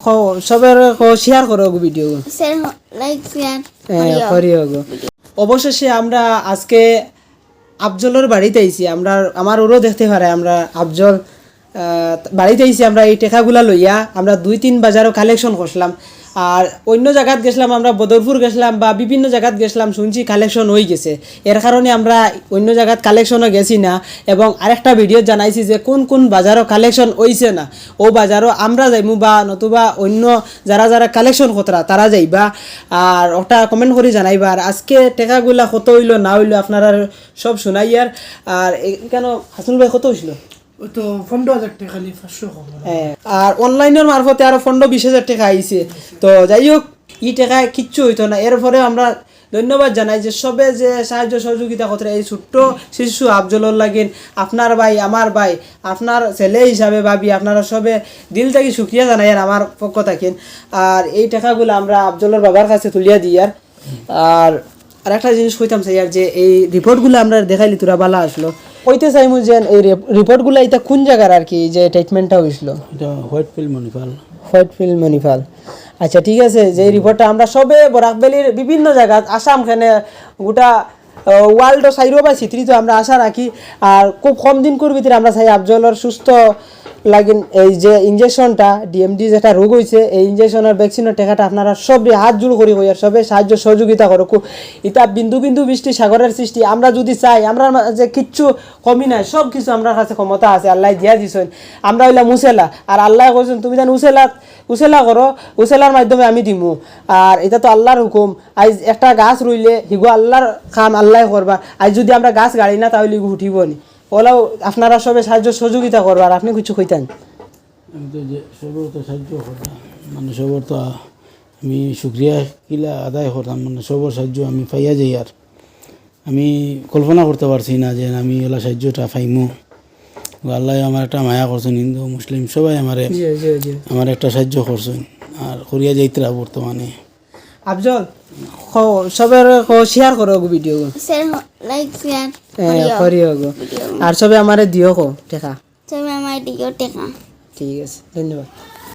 সবার শেয়ার করো video like share করিও গো। অবশেষে আমরা আজকে আফজলের বাড়িতে আইছি। আমার ওরও দেখতে পারে আমরা আফজল বাড়িতে আইছি। আমরা এই টেকাগুলা লইয়া আমরা 2-3 বাজারও কালেকশন করলাম। আর অন্য জায়গাত গেছিলাম, আমরা বদরপুর গেছিলাম বা বিভিন্ন জায়গাত গেছিলাম, শুনছি কালেকশন হয়ে গেছে। এর কারণে আমরা অন্য জায়গাত কালেকশনও গেছি না। এবং আরেকটা ভিডিও জানাইছি যে কোন কোন বাজারও কালেকশন হইছে না, ও বাজারও আমরা যাইমু বা নতুবা অন্য যারা যারা কালেকশন কতরা তারা যাইবা। আর ওটা কমেন্ট করে জানাইবা। আর আজকে টেকাগুলা কত হইলো না হইলো আপনারা সব শোনাইয়ার। আর এখানে হাসনুল ভাই কত হইছিল? তো 15,000 টাকা খালি 500 কম। আর অনলাইনের মারফতে আরো 15-20,000 টাকা আইছে। তো যাই হোক, ই টাকায় কিচ্ছু হইতো না। এরপরে আমরা ধন্যবাদ জানাই যে সবে যে সাহায্য সহযোগিতা করতে এই ছোট্ট শিশু আফজলর লাগেন, আপনার ভাই আমার ভাই, আপনার ছেলে হিসাবে ভাবি, আপনারা সবে দিল থেকে শুক্রিয়া জানাই আর আমার পক্ষ থাকেন। আর এই টাকাগুলো আমরা আফজলের বাবার কাছে তুলিয়া দিই। আর একটা জিনিস কইতাম চাই, আর যে এই রিপোর্টগুলো আমরা দেখাইলি তোরা বালা আসলো কইতে চাইমু যে এই রিপোর্টগুলো এটা কোন জায়গার আর কি যে ট্রিটমেন্টটা হইছিল? এটা হোয়াইটফিল্ড মনিপাল। আচ্ছা ঠিক আছে, যে রিপোর্টটা আমরা সবে বরাকবেলির বিভিন্ন জায়গা আসাম খানে গোটা ওয়ার্ল্ডও সাইরো বা চিত্রিত আমরা আশা রাখি। আর খুব কম দিন ভিতরে আমরা চাই আফজলের সুস্থ লাগিন এই যে ইঞ্জেকশনটা ডিএমডি যেটা রোগ হয়েছে, এই ইঞ্জেকশনের ভ্যাকসিনের টাকাটা আপনারা সবই হাত জোড় করি হই আর সবে সাহায্য সহযোগিতা করো। এটা বিন্দু বিন্দু বৃষ্টি সাগরের সৃষ্টি। আমরা যদি চাই, আমরা যে কিচ্ছু কমি নাই, সব কিছু আমার কাছে ক্ষমতা আছে, আল্লাহ দিয়া দিছেন। আমরা হইলাম উসেলা, আর আল্লাহ কইছেন তুমি যেন উসেলা করো, উসেলার মাধ্যমে আমি দিমু। আর এটা তো আল্লাহর হুকুম। আজ একটা গাছ রইলে হিগো আল্লাহর কাম আল্লাহ করবা। আজ যদি আমরা গাছ গাড়ি না তাহলে হিগু উঠিব নি। ওলাও আপনারা সবে সাহায্য সহযোগিতা করবো। আর আপনি কিছু কইতেন? আমি তো যে সবর তো সাহায্য করতাম, মানে সবর তো আমি শুক্রিয়া কিলা আদায় করতাম, মানে সবর সাহায্য আমি পাইয়া যাই। আর আমি কল্পনা করতে পারছি না যে আমি এলা সাহায্যটা পাইমু। আল্লাহ আমার একটা মায়া করছেন, হিন্দু মুসলিম সবাই আমার একটা সাহায্য করছেন আর করিয়া যাইতরা বর্তমানে। আফজল সবের শেয়ার করো ভিডিও লাইক শেয়ার করিও গো। আর সবে আমারে দিও কো টাকা, সবাই আমার দিও টাকা। ঠিক আছে, ধন্যবাদ।